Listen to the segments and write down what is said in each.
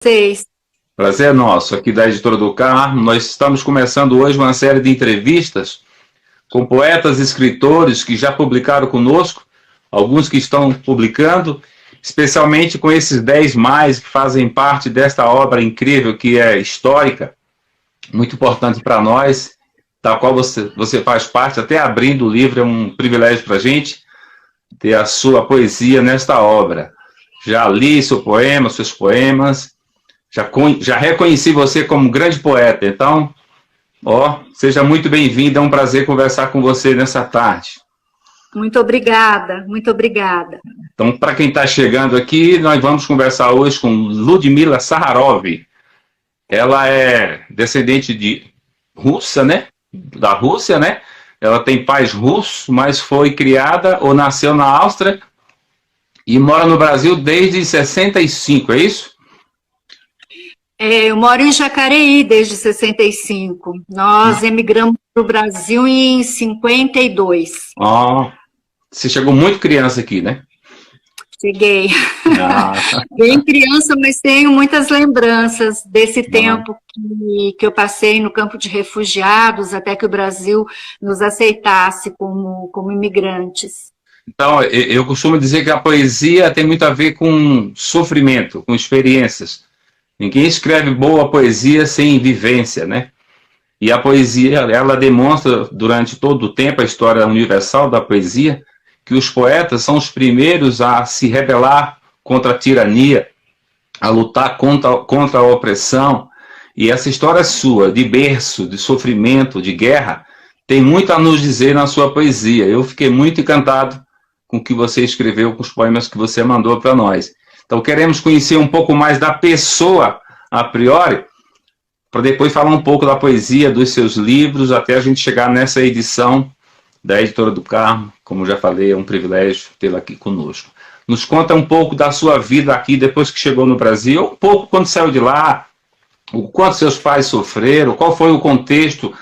Vocês. Prazer é nosso, aqui da Editora do Carmo. Nós estamos começando hoje uma série de entrevistas com poetas e escritores que já publicaram conosco, alguns que estão publicando, especialmente com esses 10 mais que fazem parte desta obra incrível que é histórica, muito importante para nós, da qual você faz parte, até abrindo o livro, é um privilégio para a gente ter a sua poesia nesta obra. Já li seu poema, seus poemas, já reconheci você como um grande poeta, então, seja muito bem-vindo, é um prazer conversar com você nessa tarde. Muito obrigada, muito obrigada. Então, para quem está chegando aqui, nós vamos conversar hoje com Ludmila Saharov. Ela é descendente de russa, né? Da Rússia, né? Ela tem pais russos, mas foi criada ou nasceu na Áustria e mora no Brasil desde 65, é isso? Eu moro em Jacareí desde 65. Nós emigramos para o Brasil em 52. Você chegou muito criança aqui, né? Cheguei. Bem criança, mas tenho muitas lembranças desse tempo que eu passei no campo de refugiados, até que o Brasil nos aceitasse como imigrantes. Então, eu costumo dizer que a poesia tem muito a ver com sofrimento, com experiências. Ninguém escreve boa poesia sem vivência, né? E a poesia, ela demonstra durante todo o tempo, a história universal da poesia, que os poetas são os primeiros a se rebelar contra a tirania, a lutar contra a opressão. E essa história sua, de berço, de sofrimento, de guerra, tem muito a nos dizer na sua poesia. Eu fiquei muito encantado com o que você escreveu, com os poemas que você mandou para nós. Então, queremos conhecer um pouco mais da pessoa, a priori, para depois falar um pouco da poesia, dos seus livros, até a gente chegar nessa edição da Editora do Carmo. Como já falei, é um privilégio tê-la aqui conosco. Nos conta um pouco da sua vida aqui, depois que chegou no Brasil, um pouco quando saiu de lá, o quanto seus pais sofreram, qual foi o contexto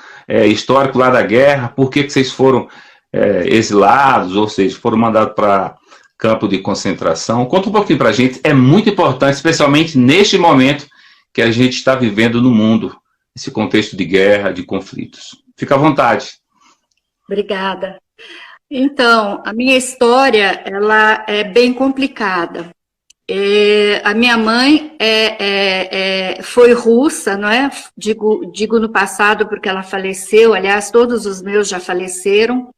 histórico lá da guerra, por que vocês foram exilados, ou seja, foram mandados para campo de concentração. Conta um pouquinho para a gente, é muito importante, especialmente neste momento que a gente está vivendo no mundo, esse contexto de guerra, de conflitos. Fica à vontade. Obrigada. Então, a minha história, ela é bem complicada. A minha mãe foi russa, não é? Digo no passado porque ela faleceu, aliás, todos os meus já faleceram.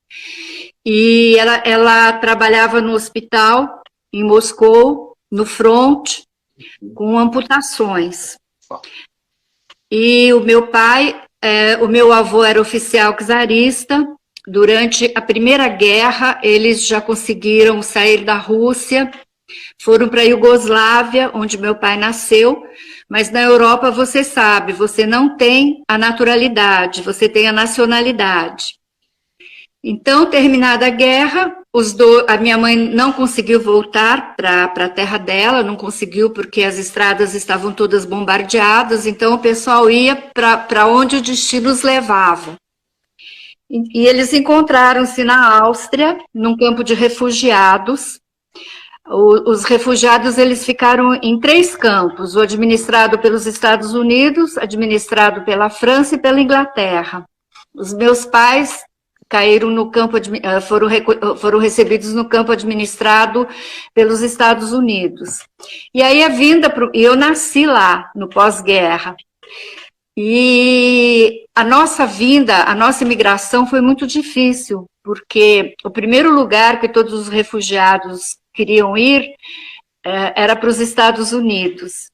E ela trabalhava no hospital em Moscou, no front, com amputações. E o meu avô era oficial czarista. Durante a Primeira Guerra, eles já conseguiram sair da Rússia, foram para a Iugoslávia, onde meu pai nasceu, mas na Europa, você sabe, você não tem a naturalidade, você tem a nacionalidade. Então, terminada a guerra, a minha mãe não conseguiu voltar para a terra dela, não conseguiu porque as estradas estavam todas bombardeadas, então o pessoal ia para onde o destino os levava. E eles encontraram-se na Áustria, num campo de refugiados. Os refugiados eles ficaram em 3 campos, o administrado pelos Estados Unidos, administrado pela França e pela Inglaterra. Os meus pais caíram no campo, foram recebidos no campo administrado pelos Estados Unidos. E aí eu nasci lá, no pós-guerra. E a nossa imigração foi muito difícil, porque o primeiro lugar que todos os refugiados queriam ir era para os Estados Unidos.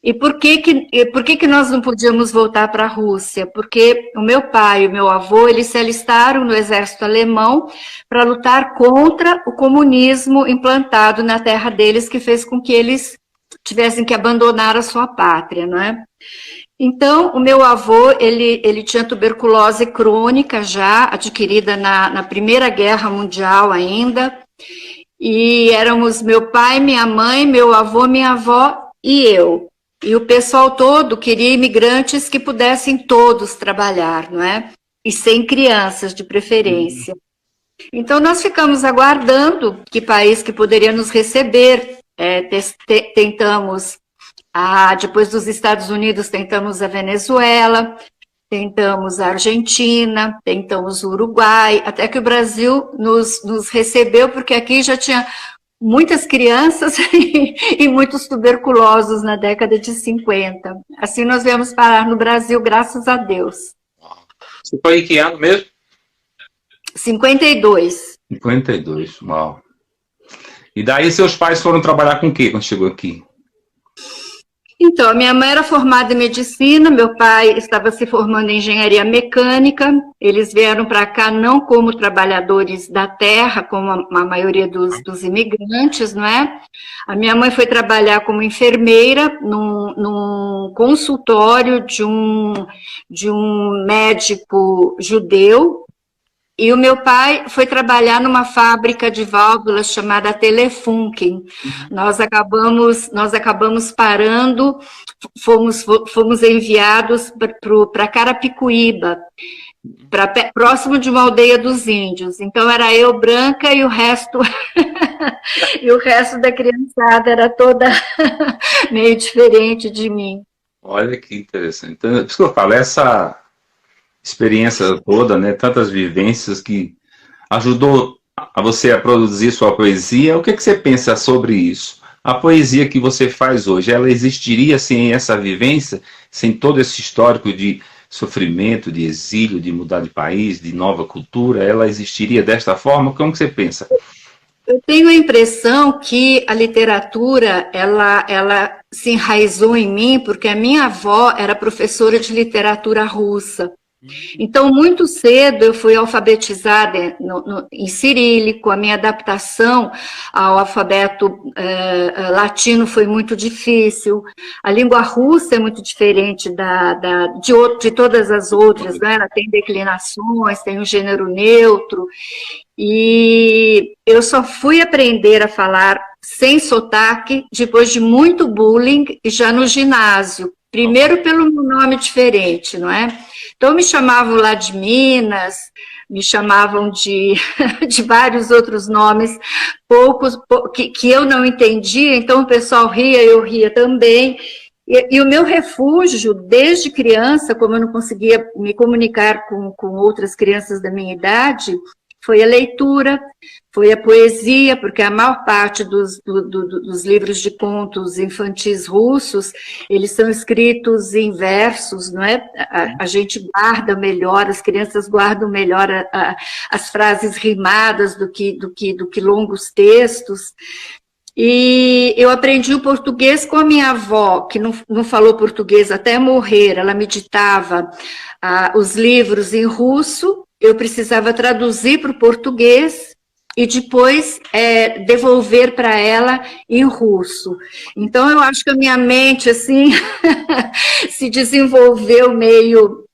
E por que nós não podíamos voltar para a Rússia? Porque o meu pai e o meu avô, eles se alistaram no exército alemão para lutar contra o comunismo implantado na terra deles, que fez com que eles tivessem que abandonar a sua pátria, não é? Então, o meu avô, ele tinha tuberculose crônica já, adquirida na Primeira Guerra Mundial ainda, e éramos meu pai, minha mãe, meu avô, minha avó e eu. E o pessoal todo queria imigrantes que pudessem todos trabalhar, não é? E sem crianças, de preferência. Então, nós ficamos aguardando que país que poderia nos receber. Tentamos Depois dos Estados Unidos, tentamos a Venezuela, tentamos a Argentina, tentamos o Uruguai, até que o Brasil nos recebeu, porque aqui já tinha muitas crianças e muitos tuberculosos na década de 50. Assim nós viemos parar no Brasil, graças a Deus. Você foi em que ano mesmo? 52. 52, uau. E daí seus pais foram trabalhar com o quê quando chegou aqui? Então, a minha mãe era formada em medicina, meu pai estava se formando em engenharia mecânica, eles vieram para cá não como trabalhadores da terra, como a maioria dos imigrantes, não é? A minha mãe foi trabalhar como enfermeira num consultório de um médico judeu, e o meu pai foi trabalhar numa fábrica de válvulas chamada Telefunken. Nós acabamos parando, fomos enviados para Carapicuíba, próximo de uma aldeia dos índios. Então era eu branca e o resto e o resto da criançada era toda meio diferente de mim. Olha que interessante. Então, por isso que eu falo, essa experiência toda, né, tantas vivências que ajudou a você a produzir sua poesia. O que você pensa sobre isso? A poesia que você faz hoje, ela existiria sem essa vivência, sem todo esse histórico de sofrimento, de exílio, de mudar de país, de nova cultura? Ela existiria desta forma? Como que você pensa? Eu tenho a impressão que a literatura, ela se enraizou em mim, porque a minha avó era professora de literatura russa. Então, muito cedo eu fui alfabetizada em cirílico, a minha adaptação ao alfabeto latino foi muito difícil, a língua russa é muito diferente de todas as outras, né? Ela tem declinações, tem um gênero neutro, e eu só fui aprender a falar sem sotaque depois de muito bullying e já no ginásio. Primeiro pelo meu nome diferente, não é? Então me chamavam lá de Minas, me chamavam de vários outros nomes, poucos que eu não entendia, então o pessoal ria, eu ria também. E o meu refúgio, desde criança, como eu não conseguia me comunicar com outras crianças da minha idade, foi a leitura, foi a poesia, porque a maior parte dos livros de contos infantis russos, eles são escritos em versos, não é? A gente guarda melhor, as crianças guardam melhor as frases rimadas do que longos textos. E eu aprendi o português com a minha avó, que não falou português até morrer, ela me ditava os livros em russo, eu precisava traduzir para o português e depois devolver para ela em russo. Então, eu acho que a minha mente, assim, se desenvolveu meio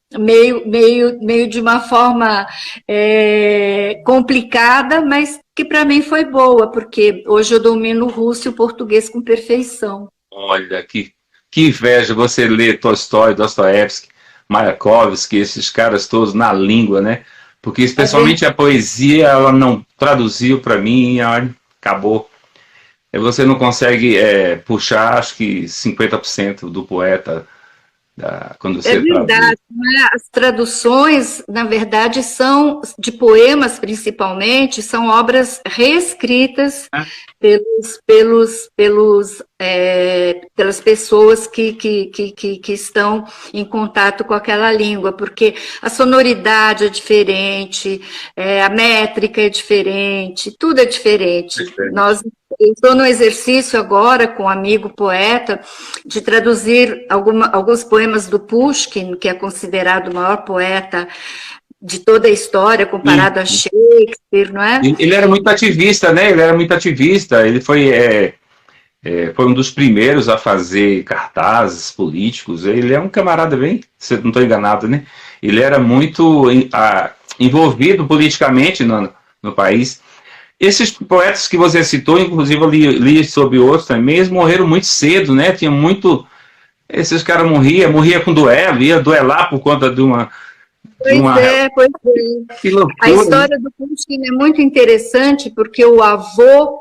de uma forma complicada, mas que para mim foi boa, porque hoje eu domino o russo e o português com perfeição. Olha, que inveja você ler Tolstói, Dostoiévski, Mayakovsky, esses caras todos na língua, né? Porque especialmente a poesia, ela não traduziu para mim, acabou. Você não consegue puxar, acho que 50% do poeta quando você traduz. Verdade, né? As traduções, na verdade, são, de poemas principalmente, são obras reescritas pelas pessoas que estão em contato com aquela língua, porque a sonoridade é diferente, a métrica é diferente, tudo é diferente. Eu estou no exercício agora com um amigo poeta de traduzir alguns poemas do Pushkin, que é considerado o maior poeta de toda a história, comparado a Shakespeare, não é? Ele era muito ativista, né? Ele foi um dos primeiros a fazer cartazes políticos. Ele é um camarada bem, se não estou enganado, né? Ele era muito envolvido politicamente no país. Esses poetas que você citou, inclusive eu li sobre outros também, eles morreram muito cedo, né? Tinha muito... Esses caras morria com duelo, ia duelar por conta de uma... Pois é. Que loucura, a história do Pushkin é muito interessante, porque o avô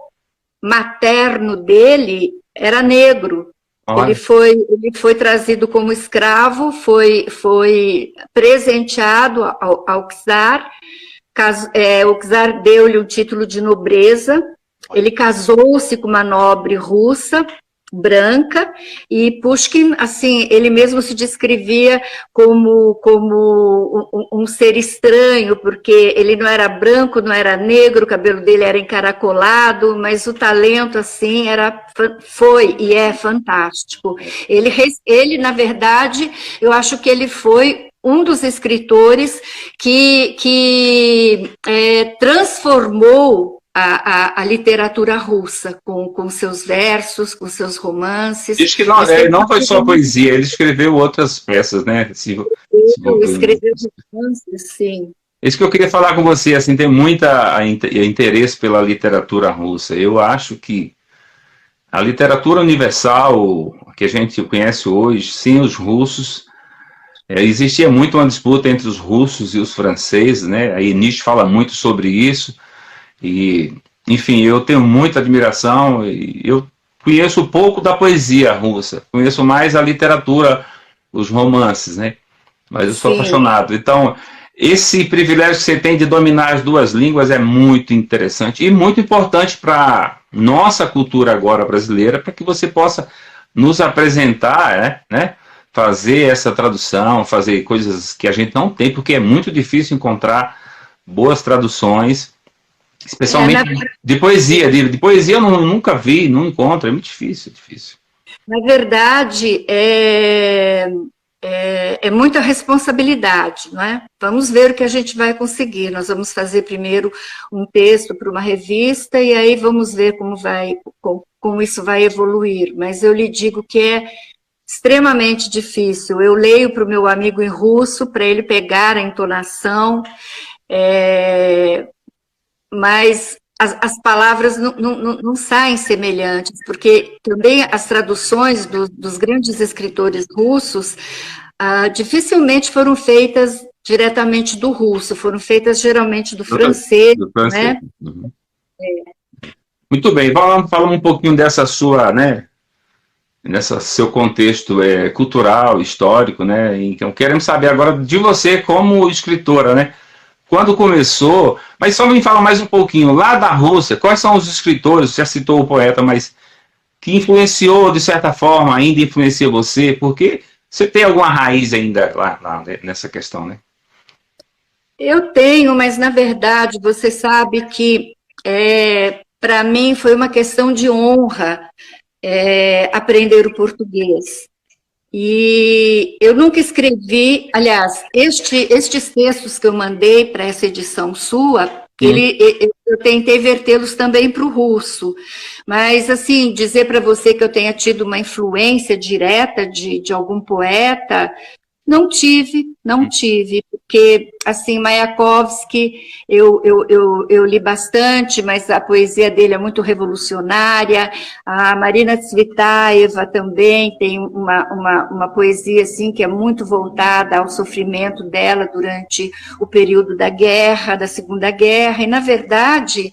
materno dele era negro. Ele foi trazido como escravo, foi presenteado ao czar, o czar deu-lhe o título de nobreza, ele casou-se com uma nobre russa, branca, e Pushkin, assim, ele mesmo se descrevia como um ser estranho, porque ele não era branco, não era negro, o cabelo dele era encaracolado, mas o talento, assim, foi e é fantástico. Ele, na verdade, eu acho que ele foi um dos escritores que transformou a literatura russa, com seus versos, com seus romances. Diz que não foi só poesia, ele escreveu outras peças, né? Escreveu romances, sim. Isso que eu queria falar com você, assim, tem muito interesse pela literatura russa. Eu acho que a literatura universal que a gente conhece hoje, sem os russos, existia muito uma disputa entre os russos e os franceses, né? Aí Nietzsche fala muito sobre isso. E, enfim, eu tenho muita admiração, e eu conheço pouco da poesia russa, conheço mais a literatura, os romances, né? Mas eu sou apaixonado. Então, esse privilégio que você tem de dominar as duas línguas é muito interessante e muito importante para nossa cultura agora brasileira, para que você possa nos apresentar, né? Fazer essa tradução, fazer coisas que a gente não tem, porque é muito difícil encontrar boas traduções. Especialmente de poesia. De poesia eu nunca vi, não encontro, é muito difícil, difícil. Na verdade, é muita responsabilidade, não é? Vamos ver o que a gente vai conseguir. Nós vamos fazer primeiro um texto para uma revista e aí vamos ver como isso vai evoluir. Mas eu lhe digo que é extremamente difícil. Eu leio para o meu amigo em russo, para ele pegar a entonação, mas as palavras não saem semelhantes, porque também as traduções dos grandes escritores russos dificilmente foram feitas diretamente do russo, foram feitas geralmente do francês. Né? Uhum. Muito bem, falamos um pouquinho dessa sua, né, nesse seu contexto cultural, histórico, né? Então queremos saber agora de você como escritora, né? Quando começou, mas só me fala mais um pouquinho, lá da Rússia, quais são os escritores, você já citou o poeta, mas que influenciou, de certa forma, ainda influencia você, porque você tem alguma raiz ainda lá nessa questão, né? Eu tenho, mas na verdade, você sabe que para mim foi uma questão de honra aprender o português. E eu nunca escrevi, aliás, estes textos que eu mandei para essa edição sua, eu tentei vertê-los também para o russo, mas assim, dizer para você que eu tenha tido uma influência direta de algum poeta, não tive, porque, assim, Mayakovsky, eu li bastante, mas a poesia dele é muito revolucionária, a Marina Tsvetaeva também tem uma poesia, assim, que é muito voltada ao sofrimento dela durante o período da guerra, da Segunda Guerra, e, na verdade,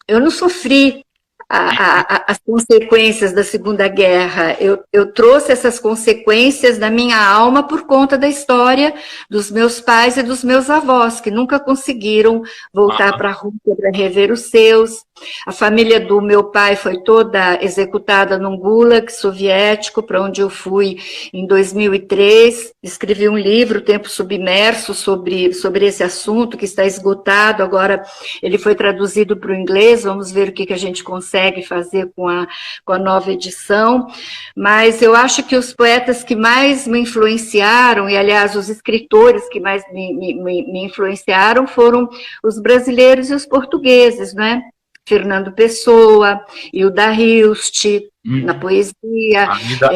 eu não sofri as consequências da Segunda Guerra. Eu trouxe essas consequências na minha alma por conta da história dos meus pais e dos meus avós, que nunca conseguiram voltar para a Rússia para rever os seus. A família do meu pai foi toda executada num gulag soviético, para onde eu fui em 2003. Escrevi um livro, Tempo Submerso, sobre esse assunto, que está esgotado. Agora ele foi traduzido para o inglês, vamos ver o que a gente consegue fazer com a nova edição. Mas eu acho que os poetas que mais me influenciaram, e aliás os escritores que mais me influenciaram, foram os brasileiros e os portugueses, né? Fernando Pessoa, Hilda Hilst, na poesia.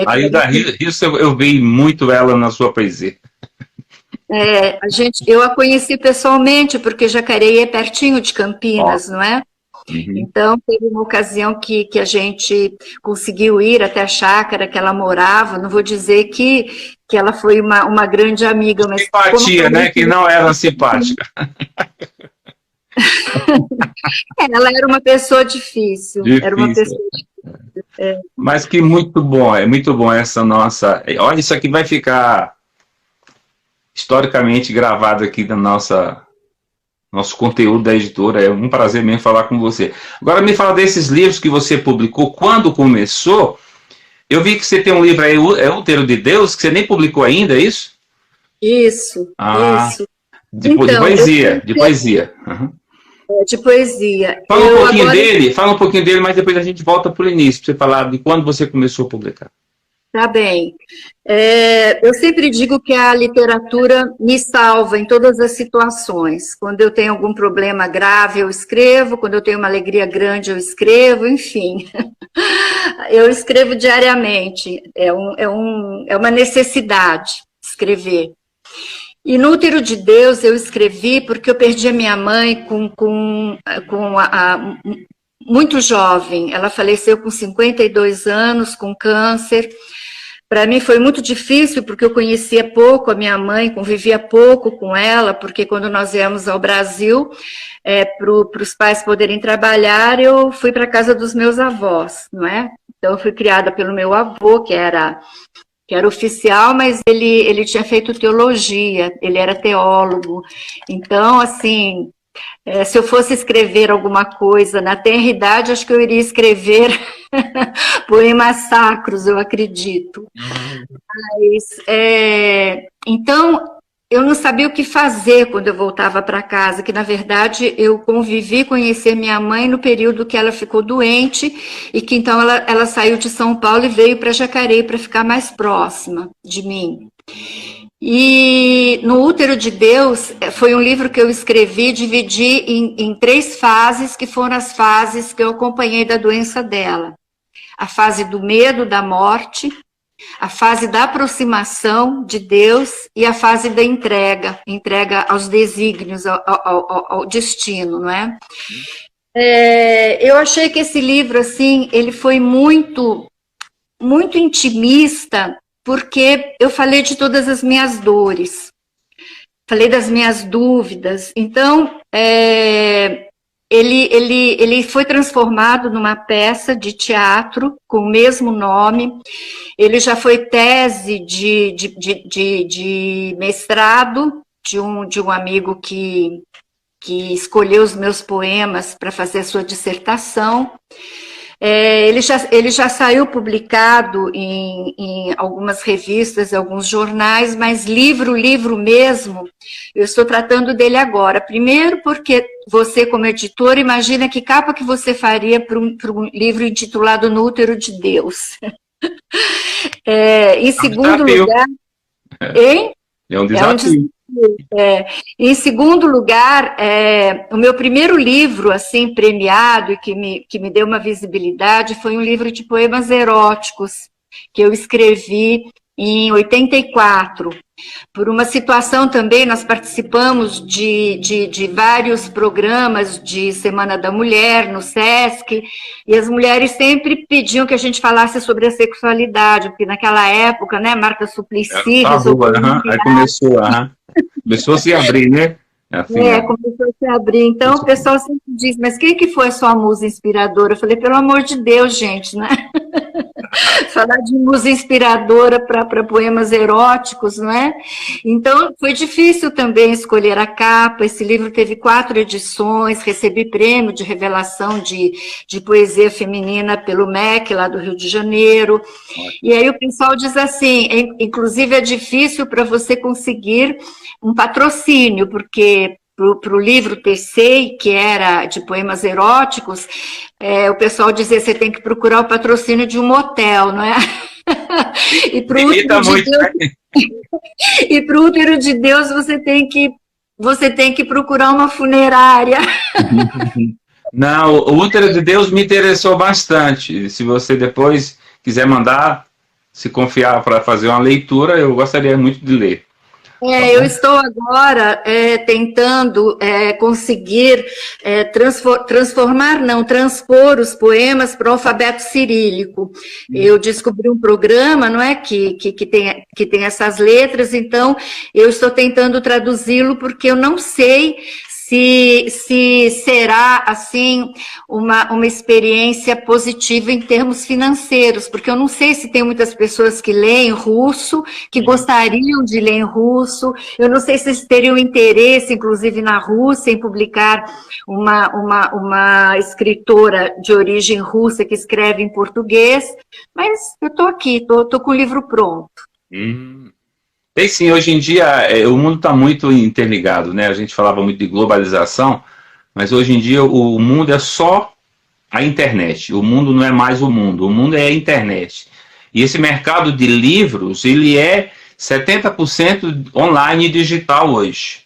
A Hilda Hilst, eu vi muito ela na sua poesia. Eu a conheci pessoalmente, porque Jacareí é pertinho de Campinas, não é? Uhum. Então, teve uma ocasião que a gente conseguiu ir até a chácara que ela morava. Não vou dizer que ela foi uma grande amiga, mas... Simpatia, né? Que não era simpática. Ela era uma pessoa difícil. Era uma pessoa difícil. Mas que muito bom, é muito bom essa nossa... Olha, isso aqui vai ficar historicamente gravado aqui na nosso conteúdo da editora. É um prazer mesmo falar com você. Agora me fala desses livros que você publicou, quando começou. Eu vi que você tem um livro aí, É Útero de Deus, que você nem publicou ainda, é isso? Isso, isso. De poesia, de poesia. Uhum. De poesia. Fala um pouquinho dele, mas depois a gente volta para o início, para você falar de quando você começou a publicar. Tá bem. Eu sempre digo que a literatura me salva em todas as situações. Quando eu tenho algum problema grave, eu escrevo. Quando eu tenho uma alegria grande, eu escrevo. Enfim, eu escrevo diariamente. É uma necessidade escrever. E no Útero de Deus eu escrevi porque eu perdi a minha mãe muito jovem. Ela faleceu com 52 anos, com câncer. Para mim foi muito difícil, porque eu conhecia pouco a minha mãe, convivia pouco com ela, porque quando nós viemos ao Brasil, para os pais poderem trabalhar, eu fui para a casa dos meus avós, não é? Então, eu fui criada pelo meu avô, que era oficial, mas ele tinha feito teologia, ele era teólogo. Então, assim, se eu fosse escrever alguma coisa na tenra idade, acho que eu iria escrever poemas sacros, eu acredito. Mas, então, eu não sabia o que fazer quando eu voltava para casa, que, na verdade, eu convivi, conheci minha mãe no período que ela ficou doente, e que, então, ela saiu de São Paulo e veio para Jacareí para ficar mais próxima de mim. E no Útero de Deus foi um livro que eu escrevi, dividi em 3 fases, que foram as fases que eu acompanhei da doença dela. A fase do medo da morte, a fase da aproximação de Deus e a fase da entrega aos desígnios, ao destino, não é? Eu achei que esse livro, assim, ele foi muito, muito intimista, porque eu falei de todas as minhas dores, falei das minhas dúvidas. Então, ele foi transformado numa peça de teatro com o mesmo nome. Ele já foi tese de mestrado de um amigo que escolheu os meus poemas para fazer a sua dissertação. Ele já saiu publicado em algumas revistas, em alguns jornais, mas livro mesmo, eu estou tratando dele agora. Primeiro porque você, como editor, imagina que capa que você faria para um livro intitulado No Útero de Deus. Em segundo lugar... Hein? É um desafio. Em segundo lugar, o meu primeiro livro assim premiado e que me deu uma visibilidade foi um livro de poemas eróticos que eu escrevi em 84. Por uma situação também, nós participamos de vários programas de Semana da Mulher no SESC, e as mulheres sempre pediam que a gente falasse sobre a sexualidade, porque naquela época, né, Marta Suplicy... Aí começou a se abrir, né? Assim, começou a se abrir. Então, o pessoal sempre diz, mas quem que foi a sua musa inspiradora? Eu falei, pelo amor de Deus, gente, né? Falar de musa inspiradora para poemas eróticos, não é? Então, foi difícil também escolher a capa. Esse livro teve 4 edições, recebi prêmio de revelação de poesia feminina pelo MEC, lá do Rio de Janeiro. E aí o pessoal diz assim, inclusive é difícil para você conseguir um patrocínio, porque para o livro Tecei, que era de poemas eróticos, o pessoal dizia, você tem que procurar o patrocínio de um motel, não é? E para o Útero de Deus você tem que procurar uma funerária. Não, o Útero de Deus me interessou bastante. Se você depois quiser mandar, se confiar para fazer uma leitura, eu gostaria muito de ler. Eu estou agora tentando conseguir transpor os poemas para o alfabeto cirílico. Eu descobri um programa, não é, que tem essas letras, então eu estou tentando traduzi-lo, porque eu não sei se será, assim, uma experiência positiva em termos financeiros, porque eu não sei se tem muitas pessoas que leem russo, que gostariam de ler em russo, eu não sei se eles teriam interesse, inclusive na Rússia, em publicar uma escritora de origem russa que escreve em português, mas eu estou aqui, estou com o livro pronto. Tem sim, hoje em dia o mundo está muito interligado, né? A gente falava muito de globalização, mas hoje em dia o mundo é só a internet. O mundo não é mais o mundo é a internet. E esse mercado de livros, ele é 70% online e digital hoje.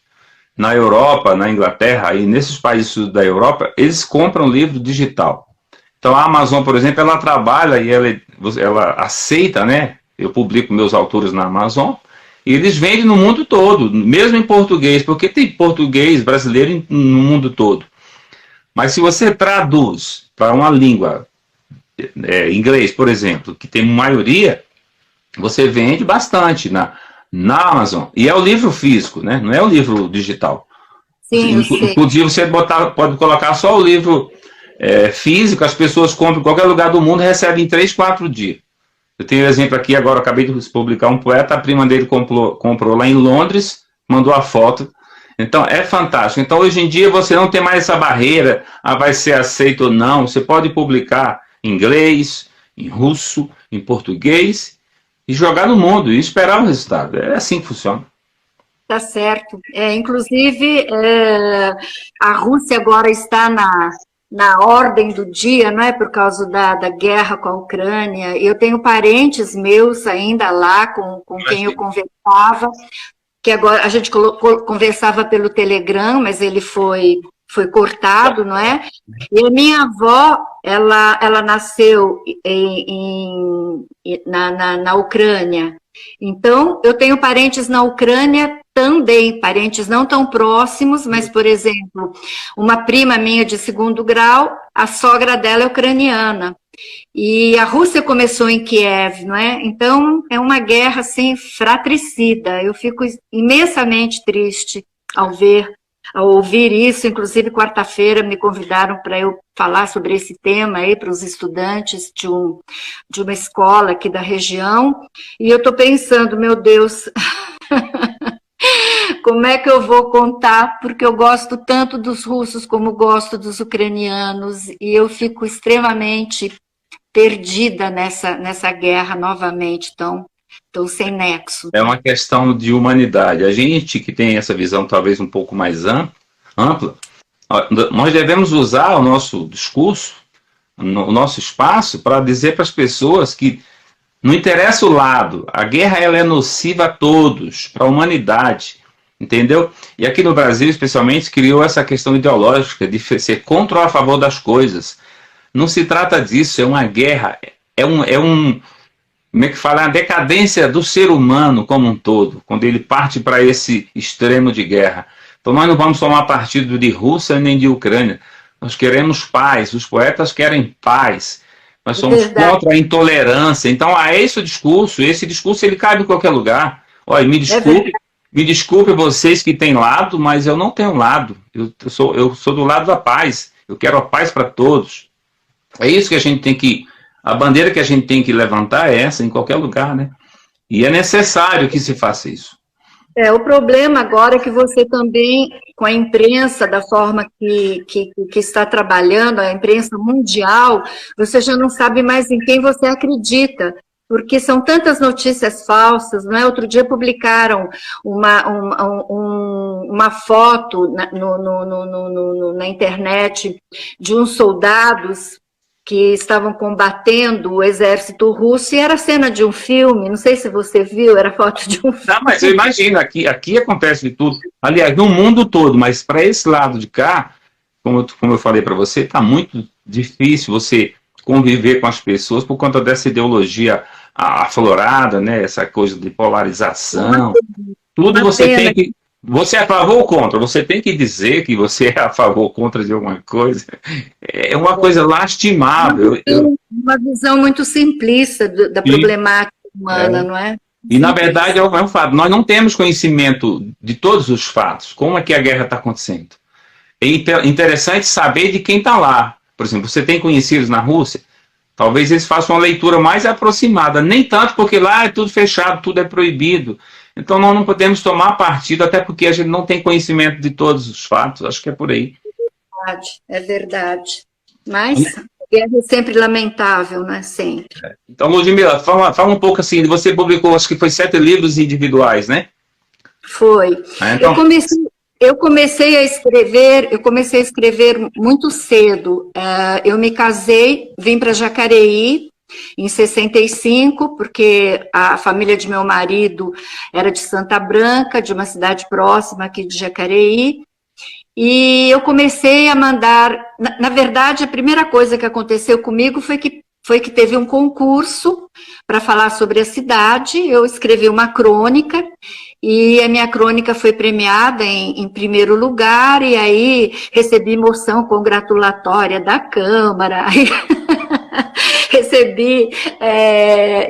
Na Europa, na Inglaterra e nesses países da Europa, eles compram livro digital. Então a Amazon, por exemplo, ela trabalha e ela aceita, né? Eu publico meus autores na Amazon, e eles vendem no mundo todo, mesmo em português, porque tem português brasileiro no mundo todo. Mas se você traduz para uma língua, inglês, por exemplo, que tem maioria, você vende bastante na Amazon. E é o livro físico, né? Não é o livro digital. Sim, inclusive, você pode colocar só o livro físico, as pessoas compram em qualquer lugar do mundo e recebem em 3, 4 dias. Eu tenho um exemplo aqui, agora acabei de publicar um poeta, a prima dele comprou lá em Londres, mandou a foto. Então, é fantástico. Então, hoje em dia, você não tem mais essa barreira, vai ser aceito ou não. Você pode publicar em inglês, em russo, em português, e jogar no mundo, e esperar o resultado. É assim que funciona. Tá certo. Inclusive, a Rússia agora está na ordem do dia, não é, por causa da guerra com a Ucrânia. Eu tenho parentes meus ainda lá com quem eu conversava, que agora a gente conversava pelo Telegram, mas ele foi cortado, não é? E a minha avó, ela nasceu na Ucrânia. Então, eu tenho parentes na Ucrânia também, parentes não tão próximos, mas, por exemplo, uma prima minha de 2º grau, a sogra dela é ucraniana. E a Rússia começou em Kiev, não é? Então, é uma guerra, assim, fratricida. Eu fico imensamente triste ao ouvir isso. Inclusive, quarta-feira me convidaram para eu falar sobre esse tema aí para os estudantes de uma escola aqui da região. E eu estou pensando, meu Deus, como é que eu vou contar? Porque eu gosto tanto dos russos como gosto dos ucranianos, e eu fico extremamente perdida nessa guerra novamente, tão sem nexo. É uma questão de humanidade. A gente que tem essa visão talvez um pouco mais ampla, nós devemos usar o nosso discurso, o nosso espaço, para dizer para as pessoas que não interessa o lado, a guerra ela é nociva a todos, para a humanidade, entendeu? E aqui no Brasil, especialmente, criou essa questão ideológica de ser contra ou a favor das coisas. Não se trata disso, é uma guerra, como é que fala? A decadência do ser humano como um todo, quando ele parte para esse extremo de guerra. Então nós não vamos tomar partido de Rússia nem de Ucrânia. Nós queremos paz, os poetas querem paz. Nós somos contra a intolerância. Então, esse discurso ele cabe em qualquer lugar. Olha, me desculpe vocês que têm lado, mas eu não tenho lado. Eu sou do lado da paz. Eu quero a paz para todos. É isso que a gente tem que... A bandeira que a gente tem que levantar é essa, em qualquer lugar, né? E é necessário que se faça isso. O problema agora é que você também, com a imprensa, da forma que está trabalhando, a imprensa mundial, você já não sabe mais em quem você acredita, porque são tantas notícias falsas, não é? Outro dia publicaram uma foto na internet de uns soldados que estavam combatendo o exército russo, e era cena de um filme, não sei se você viu, era foto de um filme. Não, mas eu imagino, aqui acontece de tudo. Aliás, no mundo todo, mas para esse lado de cá, como eu falei para você, está muito difícil você conviver com as pessoas por conta dessa ideologia aflorada, né? Essa coisa de polarização. Tudo você tem que... Você é a favor ou contra? Você tem que dizer que você é a favor ou contra de alguma coisa. É uma coisa lastimável. Uma visão muito simplista da problemática humana, não é? E, na verdade, é um fato. Nós não temos conhecimento de todos os fatos. Como é que a guerra está acontecendo? é interessante saber de quem está lá. Por exemplo, você tem conhecidos na Rússia, talvez eles façam uma leitura mais aproximada, nem tanto porque lá é tudo fechado, tudo é proibido. Então nós não podemos tomar partido, até porque a gente não tem conhecimento de todos os fatos, acho que é por aí. É verdade. Mas a guerra é sempre lamentável, né? Sempre. Então, Ludmila, fala um pouco assim, você publicou, acho que foi 7 livros individuais, né? Foi. Então... Eu comecei a escrever muito cedo. Eu me casei, vim para Jacareí em 65, porque a família de meu marido era de Santa Branca, de uma cidade próxima aqui de Jacareí, e eu comecei a mandar... Na verdade, a primeira coisa que aconteceu comigo foi que teve um concurso para falar sobre a cidade, eu escrevi uma crônica, e a minha crônica foi premiada em primeiro lugar, e aí recebi moção congratulatória da Câmara, recebi,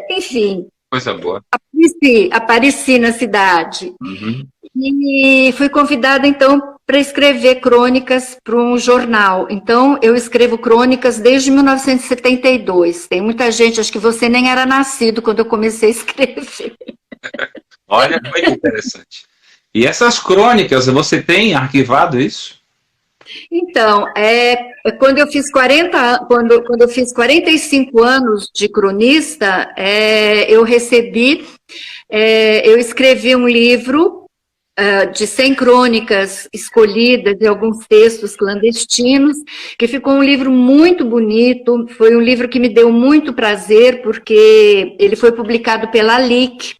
enfim... Coisa boa. Apareci na cidade. Uhum. E fui convidada, então, para escrever crônicas para um jornal. Então, eu escrevo crônicas desde 1972. Tem muita gente, acho que você nem era nascido quando eu comecei a escrever. Olha, muito interessante. E essas crônicas, você tem arquivado isso? Então, quando eu fiz 45 anos de cronista, eu escrevi um livro de 100 crônicas escolhidas e alguns textos clandestinos, que ficou um livro muito bonito, foi um livro que me deu muito prazer, porque ele foi publicado pela LIC.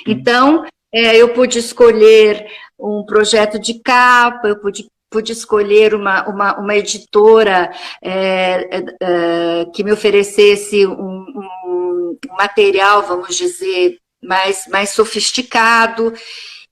Então, eu pude escolher um projeto de capa, eu pude escolher uma editora que me oferecesse um material, vamos dizer, mais sofisticado,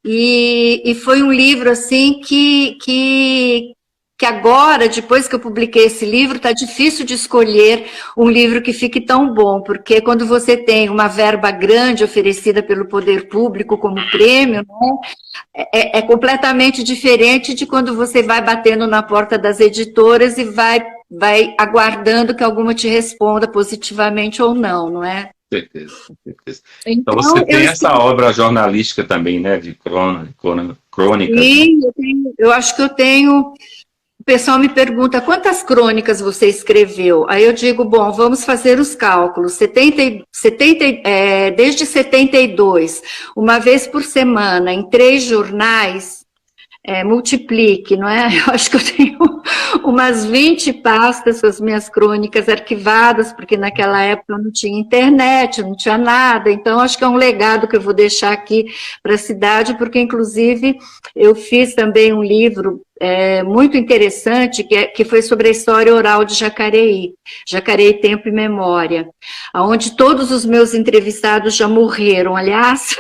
e foi um livro assim que agora, depois que eu publiquei esse livro, está difícil de escolher um livro que fique tão bom, porque quando você tem uma verba grande oferecida pelo poder público como prêmio, né, é completamente diferente de quando você vai batendo na porta das editoras e vai aguardando que alguma te responda positivamente ou não, não é? Certeza, certeza. Então você tem essa obra jornalística também, né, de crônicas. Sim, eu acho que eu tenho... O pessoal me pergunta, quantas crônicas você escreveu? Aí eu digo, bom, vamos fazer os cálculos. Desde 72, uma vez por semana, em 3 jornais, multiplique, não é? Eu acho que eu tenho umas 20 pastas com as minhas crônicas arquivadas, porque naquela época eu não tinha internet, não tinha nada, então acho que é um legado que eu vou deixar aqui para a cidade, porque inclusive eu fiz também um livro muito interessante, que foi sobre a história oral de Jacareí, Jacareí, Tempo e Memória, onde todos os meus entrevistados já morreram, aliás...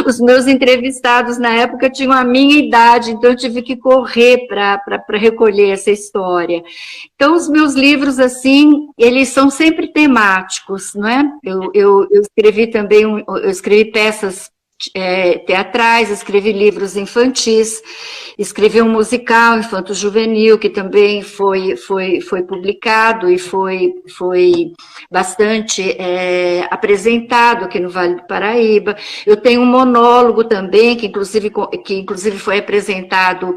Os meus entrevistados na época tinham a minha idade, então eu tive que correr para recolher essa história. Então, os meus livros, assim, eles são sempre temáticos, não é? Eu escrevi também, eu escrevi peças teatrais, escrevi livros infantis, escrevi um musical infanto-juvenil, que também foi publicado e foi bastante apresentado aqui no Vale do Paraíba. Eu tenho um monólogo também, que inclusive foi apresentado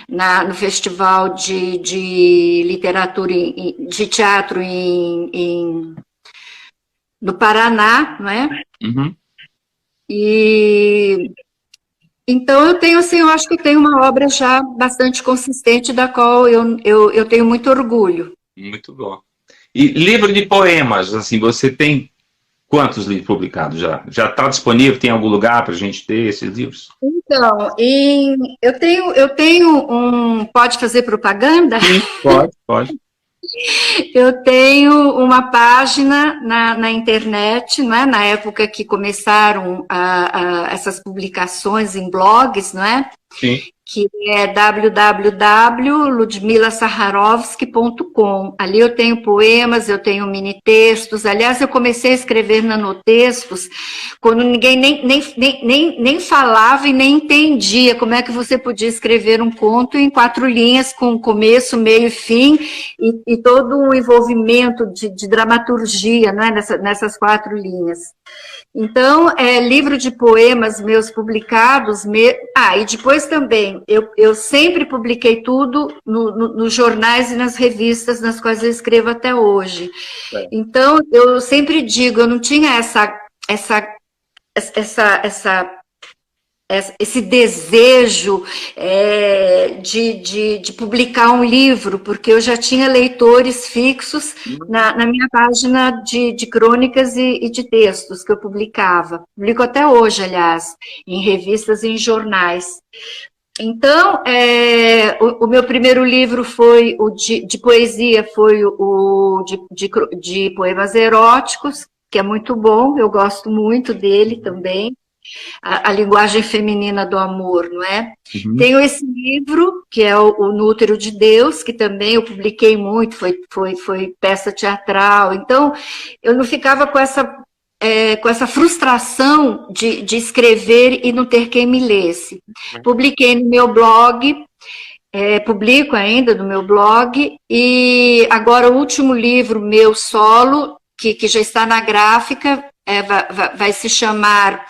no Festival de Literatura, de Teatro no Paraná, não é? Uhum. E então eu tenho, assim, eu acho que eu tenho uma obra já bastante consistente, da qual eu tenho muito orgulho. Muito bom. E livro de poemas, assim, você tem quantos livros publicados já? Já está disponível? Tem algum lugar para a gente ter esses livros? Então, eu tenho um... Pode fazer propaganda? Sim, pode. Eu tenho uma página na internet, não é? Na época que começaram essas publicações em blogs, não é? Sim. que é www.ludmilasaharovsky.com. Ali eu tenho poemas, eu tenho mini-textos. Aliás, eu comecei a escrever nanotextos quando ninguém nem falava e nem entendia como é que você podia escrever um conto em 4 linhas, com começo, meio e fim, e todo o envolvimento de dramaturgia, né, nessas 4 linhas. Então, livro de poemas meus publicados, e depois também, eu sempre publiquei tudo nos jornais e nas revistas nas quais eu escrevo até hoje. Então, eu sempre digo, eu não tinha esse desejo de publicar um livro, porque eu já tinha leitores fixos na minha página de crônicas e de textos que eu publicava. Publico até hoje, aliás, em revistas e em jornais. Então, o meu primeiro livro foi o de poesia, foi o de poemas eróticos, que é muito bom, eu gosto muito dele também. A linguagem feminina do amor, não é? Uhum. Tenho esse livro, que é o No Útero de Deus, que também eu publiquei muito, foi peça teatral. Então, eu não ficava com essa frustração de escrever e não ter quem me lesse. Publiquei no meu blog, publico ainda no meu blog, e agora o último livro meu solo, que já está na gráfica, vai se chamar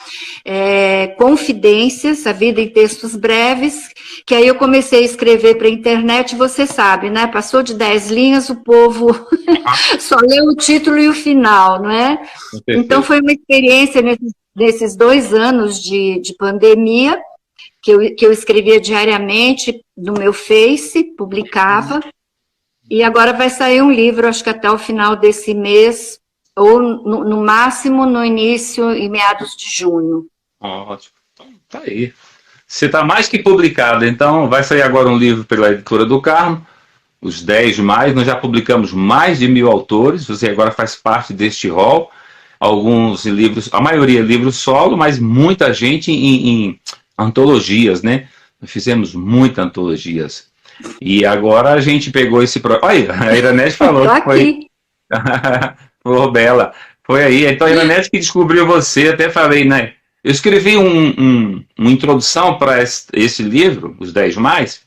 Confidências, a vida em textos breves, que aí eu comecei a escrever para a internet, você sabe, né? Passou de 10 linhas, o povo só leu o título e o final, não é? Então foi uma experiência nesses 2 anos de pandemia, que eu escrevia diariamente no meu Face, publicava, e agora vai sair um livro, acho que até o final desse mês, ou no máximo no início e meados de junho. Ótimo, então, tá aí. Você está mais que publicado, então vai sair agora um livro pela Editora do Carmo, os 10 mais, nós já publicamos mais de 1000 autores, você agora faz parte deste rol, alguns livros, a maioria livros solo, mas muita gente em antologias, né? Nós fizemos muitas antologias. E agora a gente pegou esse... Olha, a Iranete falou que foi... Pô, Bela, foi aí. Então a Iranete que descobriu você, até falei, né? Eu escrevi uma introdução para esse livro, Os 10 Mais,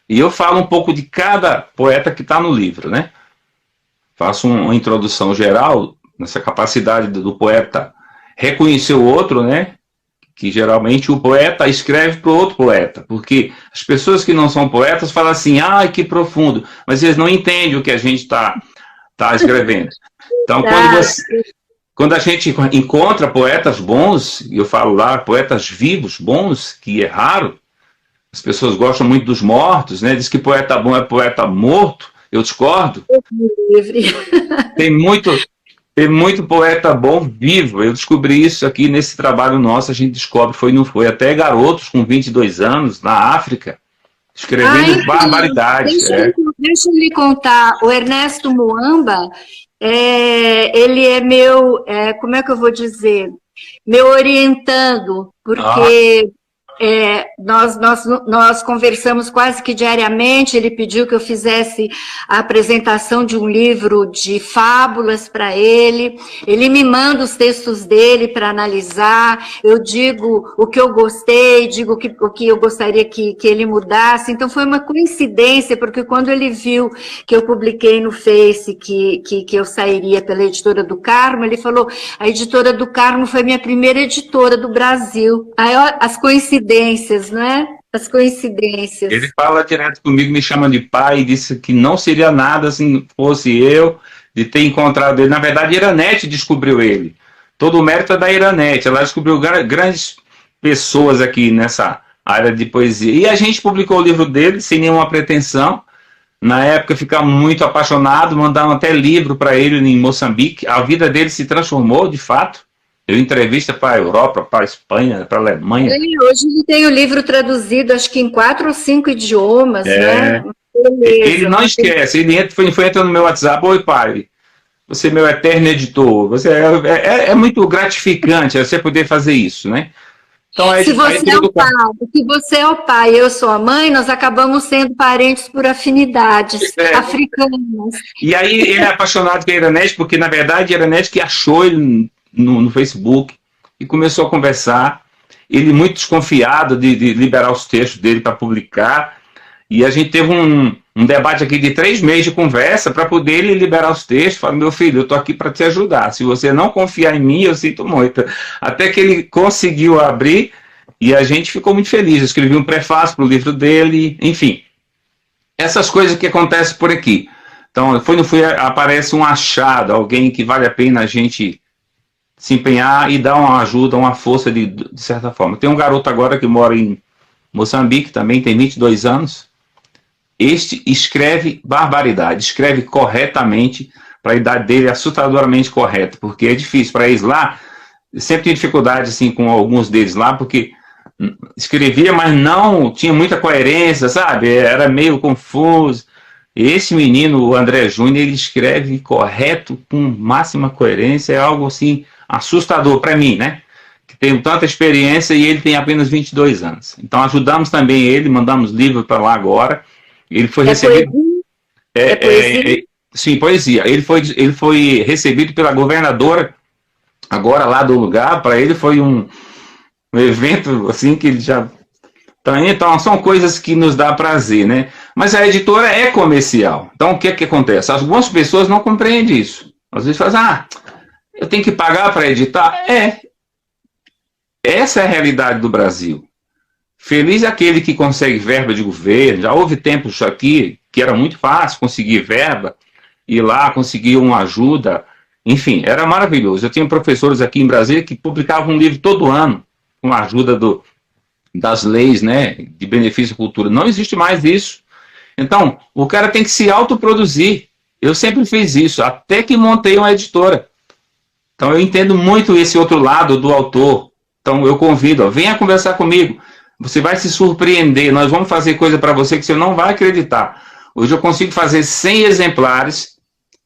e eu falo um pouco de cada poeta que está no livro, né? Faço uma introdução geral, nessa capacidade do poeta reconhecer o outro, né? Que geralmente o poeta escreve para o outro poeta, porque as pessoas que não são poetas falam assim, ai, que profundo, mas eles não entendem o que a gente está escrevendo. Então, quando a gente encontra poetas bons, e eu falo lá, poetas vivos, bons, que é raro, as pessoas gostam muito dos mortos, né? Diz que poeta bom é poeta morto, eu discordo. Tem muito poeta bom vivo, eu descobri isso aqui nesse trabalho nosso, a gente descobre, não foi, até garotos com 22 anos, na África, escrevendo barbaridades. Deixa eu lhe contar, o Ernesto Muamba, ele é meu, como é que eu vou dizer, meu orientando, porque nós conversamos quase que diariamente, ele pediu que eu fizesse a apresentação de um livro de fábulas para ele me manda os textos dele para analisar, eu digo o que eu gostei, digo o que eu gostaria que ele mudasse, então foi uma coincidência, porque quando ele viu que eu publiquei no Face que eu sairia pela Editora do Carmo, ele falou, a Editora do Carmo foi minha primeira editora do Brasil. Aí, ó, as coincidências, não é? As coincidências. Ele fala direto comigo, me chama de pai, e disse que não seria nada se não fosse eu de ter encontrado ele. Na verdade, a Iranete descobriu ele. Todo o mérito é da Iranete. Ela descobriu grandes pessoas aqui nessa área de poesia. E a gente publicou o livro dele sem nenhuma pretensão. Na época, ficamos muito apaixonados, mandamos até livro para ele em Moçambique. A vida dele se transformou, de fato. Eu entrevista para a Europa, para a Espanha, para a Alemanha. Hoje ele tem o livro traduzido, acho que em 4 ou 5 idiomas, né? Beleza, ele não esquece, ele entra no meu WhatsApp, oi pai, você é meu eterno editor, você é muito gratificante você poder fazer isso, né? Então, Se você é o pai e eu sou a mãe, nós acabamos sendo parentes por afinidades africanas. E aí ele é apaixonado pela Iranete, porque na verdade a Iranete que achou ele no Facebook e começou a conversar. Ele muito desconfiado de liberar os textos dele para publicar. E a gente teve um debate aqui de 3 meses de conversa para poder ele liberar os textos. Falei, meu filho, eu estou aqui para te ajudar. Se você não confiar em mim, eu sinto muito. Até que ele conseguiu abrir e a gente ficou muito feliz. Eu escrevi um prefácio para o livro dele, enfim. Essas coisas que acontecem por aqui. Então, aparece um achado, alguém que vale a pena a gente se empenhar e dar uma ajuda, uma força de certa forma. Tem um garoto agora que mora em Moçambique, também tem 22 anos. Este escreve barbaridade, escreve corretamente, para a idade dele assustadoramente correta, porque é difícil para eles lá. Sempre tinha dificuldade assim, com alguns deles lá, porque escrevia, mas não tinha muita coerência, sabe? Era meio confuso. Esse menino, o André Júnior, ele escreve correto, com máxima coerência, é algo assim assustador para mim, né? Que tenho tanta experiência e ele tem apenas 22 anos. Então ajudamos também ele, mandamos livro para lá agora. Ele foi recebido. Poesia? Sim, poesia. Ele foi recebido pela governadora agora lá do lugar. Para ele foi um evento assim que ele já. Então são coisas que nos dá prazer, né? Mas a editora é comercial. Então o que acontece? Algumas pessoas não compreendem isso. Às vezes fazem, eu tenho que pagar para editar? Essa é a realidade do Brasil. Feliz é aquele que consegue verba de governo. Já houve tempos aqui que era muito fácil conseguir verba, ir lá, conseguir uma ajuda. Enfim, era maravilhoso. Eu tinha professores aqui em Brasília que publicavam um livro todo ano, com a ajuda das leis, né, de benefício à cultura. Não existe mais isso. Então, o cara tem que se autoproduzir. Eu sempre fiz isso, até que montei uma editora. Então, eu entendo muito esse outro lado do autor. Então, eu convido, venha conversar comigo. Você vai se surpreender. Nós vamos fazer coisa para você que você não vai acreditar. Hoje eu consigo fazer 100 exemplares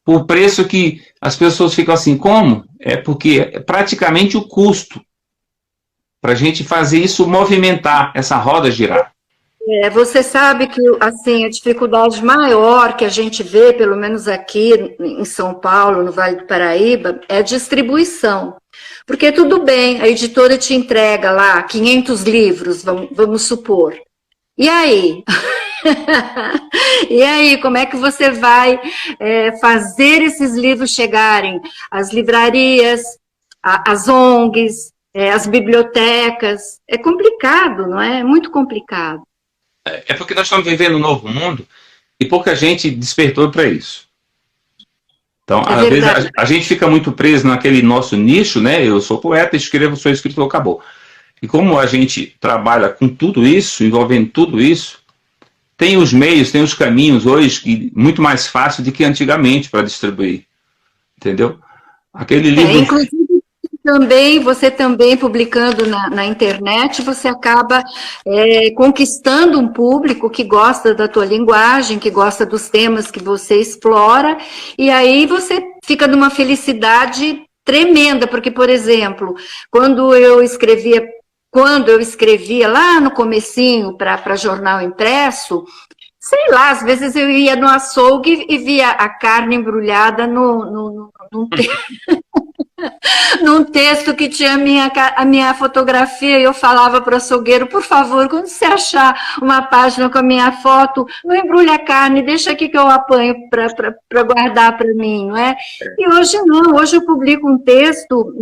por preço que as pessoas ficam assim, como? É porque é praticamente o custo para a gente fazer isso movimentar, essa roda girar. Você sabe que assim, a dificuldade maior que a gente vê, pelo menos aqui em São Paulo, no Vale do Paraíba, é a distribuição. Porque tudo bem, a editora te entrega lá 500 livros, vamos supor. E aí? E aí, como é que você vai fazer esses livros chegarem às livrarias, às ONGs, às bibliotecas? É complicado, não é? É muito complicado. É porque nós estamos vivendo um novo mundo e pouca gente despertou para isso. Então, às vezes, a gente fica muito preso naquele nosso nicho, né? Eu sou poeta, escrevo, sou escritor, acabou. E como a gente trabalha com tudo isso, envolvendo tudo isso, tem os meios, tem os caminhos hoje que muito mais fácil do que antigamente para distribuir. Entendeu? Aquele livro... Inclusive, você também publicando na internet, você acaba conquistando um público que gosta da tua linguagem, que gosta dos temas que você explora, e aí você fica numa felicidade tremenda, porque, por exemplo, quando eu escrevia lá no comecinho para jornal impresso, sei lá, às vezes eu ia no açougue e via a carne embrulhada num texto que tinha a minha fotografia, e eu falava para o açougueiro, por favor, quando você achar uma página com a minha foto, não embrulhe a carne, deixa aqui que eu apanho para guardar para mim, não é? E hoje não, hoje eu publico um texto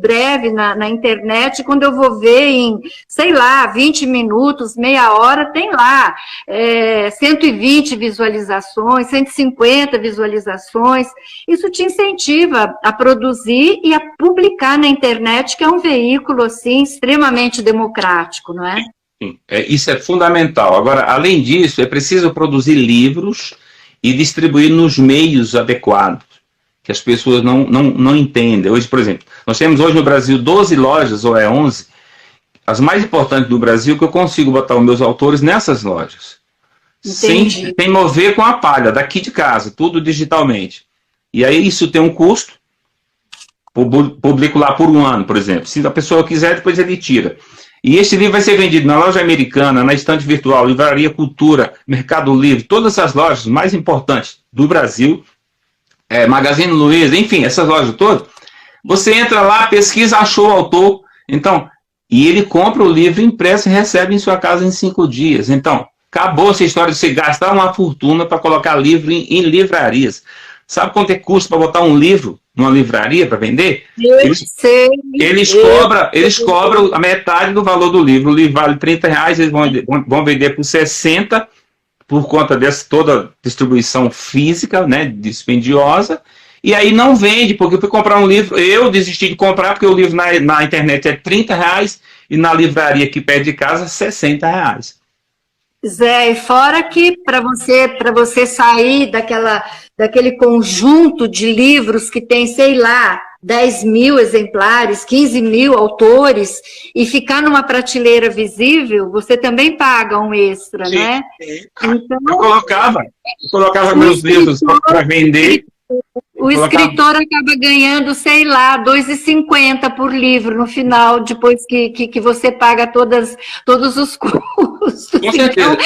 breve na internet, quando eu vou ver em, sei lá, 20 minutos, meia hora, tem lá 120 visualizações, 150 visualizações, isso te incentiva a produzir e a publicar na internet, que é um veículo assim, extremamente democrático, não é? Sim, isso é fundamental. Agora, além disso, é preciso produzir livros e distribuir nos meios adequados, que as pessoas não entendem. Hoje, por exemplo, nós temos hoje no Brasil 12 lojas, ou 11, as mais importantes do Brasil, que eu consigo botar os meus autores nessas lojas. Sem mover com a palha, daqui de casa, tudo digitalmente. E aí isso tem um custo. Publico lá por um ano, por exemplo. Se a pessoa quiser, depois ele tira. E este livro vai ser vendido na loja americana, na estante virtual, Livraria Cultura, Mercado Livre, todas as lojas mais importantes do Brasil, Magazine Luiza, enfim, essas lojas todas. Você entra lá, pesquisa, achou o autor, então, e ele compra o livro impresso e recebe em sua casa em 5 dias. Então, acabou essa história de você gastar uma fortuna para colocar livro em livrarias. Sabe quanto custa para botar um livro numa livraria para vender? Eles cobram a metade do valor do livro. O livro vale R$30, eles vão vender por 60 por conta dessa toda distribuição física, né, dispendiosa. E aí não vende, porque eu fui comprar um livro, eu desisti de comprar, porque o livro na internet é R$30 e na livraria aqui perto de casa R$60. Zé, e fora que para você sair daquele conjunto de livros que tem, sei lá, 10 mil exemplares, 15 mil autores, e ficar numa prateleira visível, você também paga um extra, sim, né? Sim. Então, eu colocava meus livros para vender. O escritor acaba ganhando, sei lá, R$2,50 por livro no final, depois que você paga todos os custos. Com certeza. Então,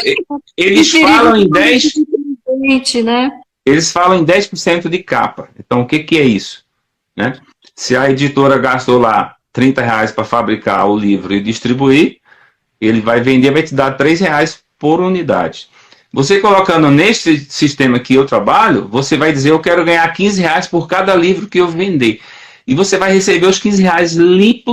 eles falam em 10%, né? Eles falam em 10% de capa. Então, o que é isso? Né? Se a editora gastou lá R$30 para fabricar o livro e distribuir, ele vai vender, vai te dar R$3 por unidade. Você colocando nesse sistema que eu trabalho, você vai dizer, eu quero ganhar R$15 por cada livro que eu vender. E você vai receber os R$15 limpo.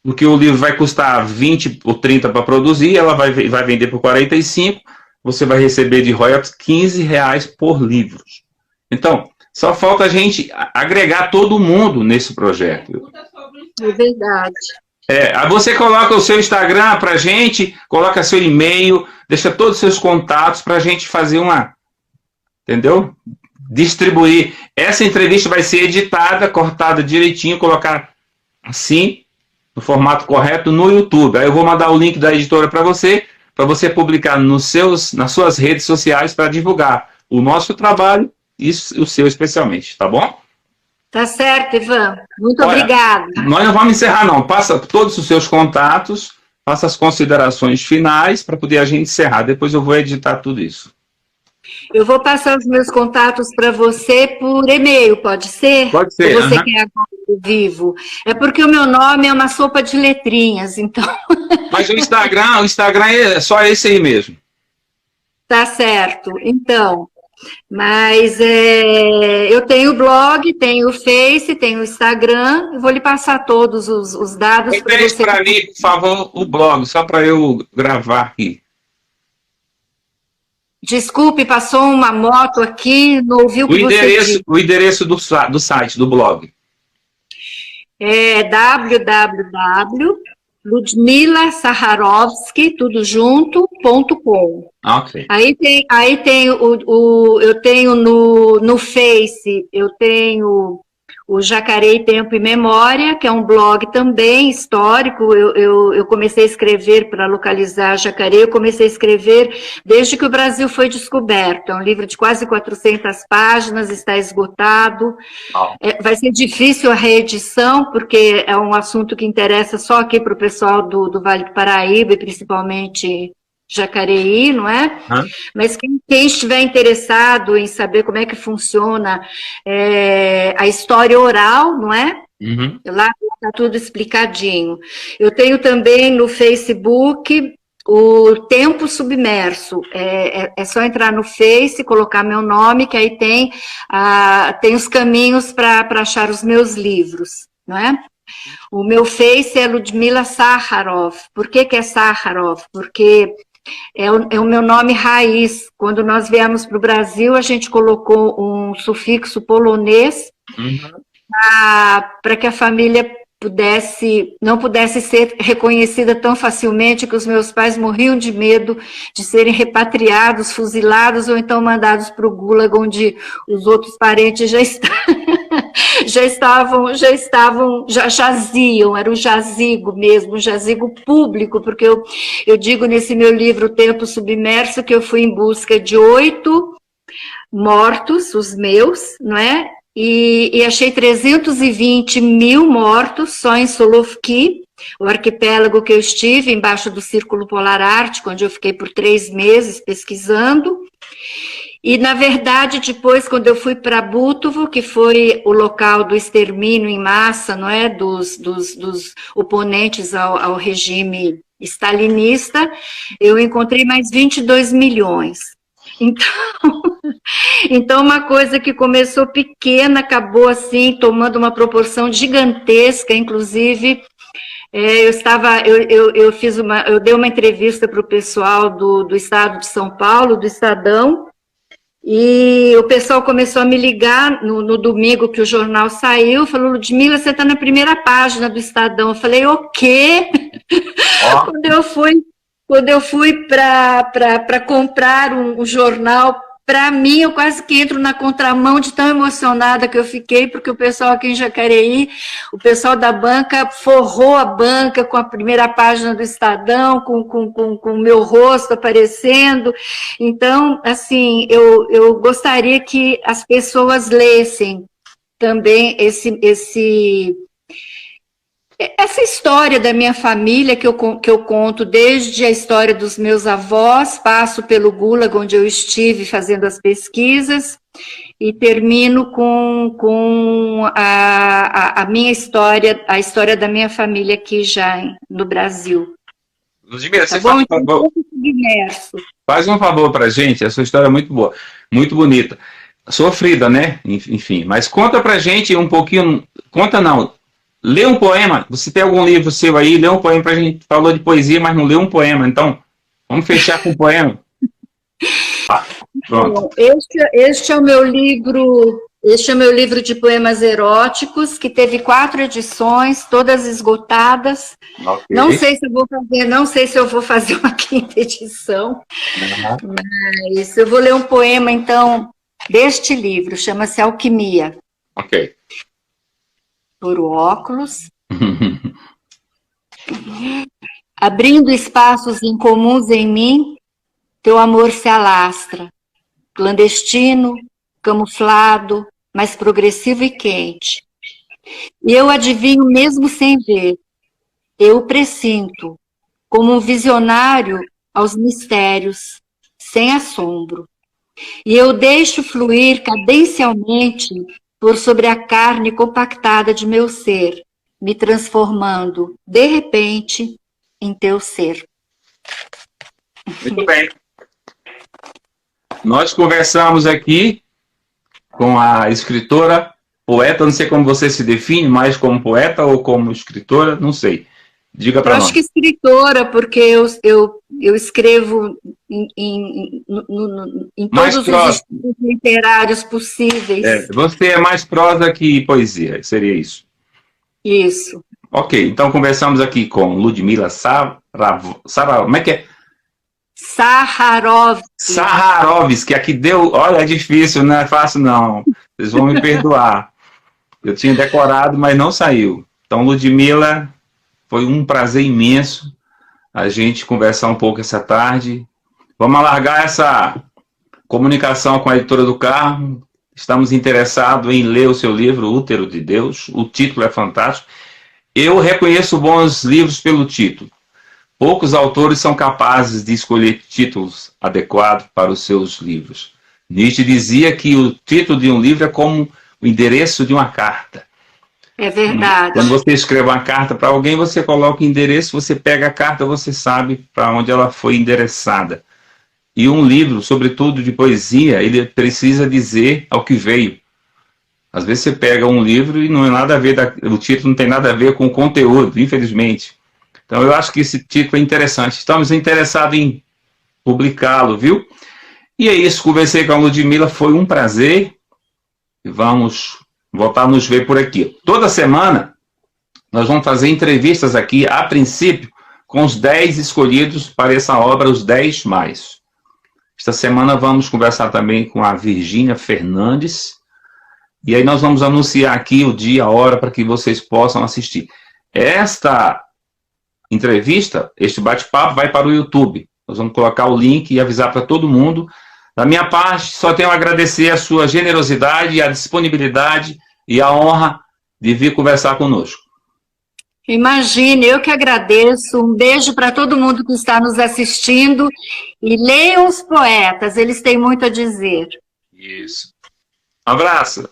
Porque o livro vai custar 20 ou 30 para produzir, ela vai vender por 45, você vai receber de royalties R$15 por livro. Então, só falta a gente agregar todo mundo nesse projeto. É verdade. Aí você coloca o seu Instagram para a gente, coloca seu e-mail, deixa todos os seus contatos para a gente fazer entendeu? Distribuir. Essa entrevista vai ser editada, cortada direitinho, colocar assim, no formato correto, no YouTube. Aí eu vou mandar o link da editora para você publicar nas suas redes sociais para divulgar o nosso trabalho e o seu especialmente, tá bom? Tá certo, Ivan. Muito obrigada. Nós não vamos encerrar, não. Passa todos os seus contatos, faça as considerações finais para poder a gente encerrar. Depois eu vou editar tudo isso. Eu vou passar os meus contatos para você por e-mail, pode ser? Pode ser. Se você quer agora ao vivo. É porque o meu nome é uma sopa de letrinhas, então... Mas o Instagram é só esse aí mesmo. Tá certo. Então... Mas eu tenho o blog, tenho o Face, tenho o Instagram, eu vou lhe passar todos os dados. Repete para mim, por favor, o blog, só para eu gravar aqui. Desculpe, passou uma moto aqui, não ouvi o que você disse. O endereço do site, do blog. É www.ludmilasaharovsky, tudo junto.com. Ok. Aí tem eu tenho no Face, eu tenho o Jacareí Tempo e Memória, que é um blog também histórico. Eu comecei a escrever para localizar Jacareí, eu comecei a escrever desde que o Brasil foi descoberto. É um livro de quase 400 páginas, está esgotado. Vai ser difícil a reedição, porque é um assunto que interessa só aqui para o pessoal do Vale do Paraíba, e principalmente Jacareí, não é? Mas quem estiver interessado em saber como é que funciona a história oral, não é? Uhum. Lá está tudo explicadinho. Eu tenho também no Facebook o Tempo Submerso. É só entrar no Face, colocar meu nome, que aí tem os caminhos para achar os meus livros, não é? O meu Face é Ludmila Saharov. Por que é Saharov? Porque é o meu nome raiz. Quando nós viemos para o Brasil, a gente colocou um sufixo polonês para que a família não pudesse ser reconhecida tão facilmente, que os meus pais morriam de medo de serem repatriados, fuzilados ou então mandados para o Gulag, onde os outros parentes já jaziam, era o jazigo mesmo, um jazigo público, porque eu digo nesse meu livro, O Tempo Submerso, que eu fui em busca de 8 mortos, os meus, não é? e achei 320 mil mortos só em Solovki, o arquipélago que eu estive, embaixo do Círculo Polar Ártico, onde eu fiquei por 3 meses pesquisando. E, na verdade, depois, quando eu fui para Butovo, que foi o local do extermínio em massa, não é, dos oponentes ao regime stalinista, eu encontrei mais 22 milhões. Então, uma coisa que começou pequena, acabou assim, tomando uma proporção gigantesca, inclusive, eu dei uma entrevista para o pessoal do estado de São Paulo, do Estadão, e o pessoal começou a me ligar no domingo que o jornal saiu, falou, Ludmila, você está na primeira página do Estadão. Eu falei, o quê? Oh. Quando eu fui para comprar um jornal, para mim, eu quase que entro na contramão de tão emocionada que eu fiquei, porque o pessoal aqui em Jacareí, o pessoal da banca forrou a banca com a primeira página do Estadão, com o meu rosto aparecendo. Então, assim, eu gostaria que as pessoas lessem também essa história da minha família que eu conto desde a história dos meus avós, passo pelo Gulag, onde eu estive fazendo as pesquisas, e termino com a minha história, a história da minha família aqui já no Brasil. Ludmila, você faz um favor para a gente, a sua história é muito boa, muito bonita, sofrida, né? Enfim, mas conta para a gente um pouquinho, conta não, lê um poema, você tem algum livro seu aí, lê um poema, pra gente falou de poesia, mas não leu um poema, então vamos fechar com um poema. Pronto. Este é o meu livro de poemas eróticos, que teve 4 edições, todas esgotadas. Okay. Não sei se eu vou fazer uma 5ª edição, mas eu vou ler um poema, então, deste livro, chama-se Alquimia. Ok. Por óculos, abrindo espaços incomuns em mim, teu amor se alastra, clandestino, camuflado, mas progressivo e quente. E eu adivinho mesmo sem ver, eu pressinto, como um visionário aos mistérios, sem assombro. E eu deixo fluir cadencialmente por sobre a carne compactada de meu ser, me transformando, de repente, em teu ser. Muito bem. Nós conversamos aqui com a escritora, poeta, não sei como você se define, mais como poeta ou como escritora, não sei. Diga para nós. Eu acho que escritora, porque eu escrevo em todos os estilos literários possíveis. Você é mais prosa que poesia, seria isso? Isso. Ok, então conversamos aqui com Ludmila como é que é? Saharovsky, aqui deu, olha, é difícil, não é fácil não, vocês vão me perdoar. Eu tinha decorado, mas não saiu. Então, Ludmila, foi um prazer imenso a gente conversar um pouco essa tarde. Vamos alargar essa comunicação com a editora do Carmo. Estamos interessados em ler o seu livro, Útero de Deus. O título é fantástico. Eu reconheço bons livros pelo título. Poucos autores são capazes de escolher títulos adequados para os seus livros. Nietzsche dizia que o título de um livro é como o endereço de uma carta. É verdade. Quando você escreve uma carta para alguém, você coloca o endereço, você pega a carta, você sabe para onde ela foi endereçada. E um livro, sobretudo de poesia, ele precisa dizer ao que veio. Às vezes você pega um livro e não é nada a ver, o título não tem nada a ver com o conteúdo, infelizmente. Então eu acho que esse título é interessante. Estamos interessados em publicá-lo, viu? E é isso, conversei com a Ludmila, foi um prazer. E vamos voltar a nos ver por aqui. Toda semana nós vamos fazer entrevistas aqui, a princípio, com os 10 escolhidos para essa obra, os 10 mais. Esta semana vamos conversar também com a Virgínia Fernandes. E aí nós vamos anunciar aqui o dia, a hora, para que vocês possam assistir. Esta entrevista, este bate-papo vai para o YouTube. Nós vamos colocar o link e avisar para todo mundo. Da minha parte, só tenho a agradecer a sua generosidade, a disponibilidade e a honra de vir conversar conosco. Imagine, eu que agradeço. Um beijo para todo mundo que está nos assistindo. E leiam os poetas, eles têm muito a dizer. Isso. Um abraço.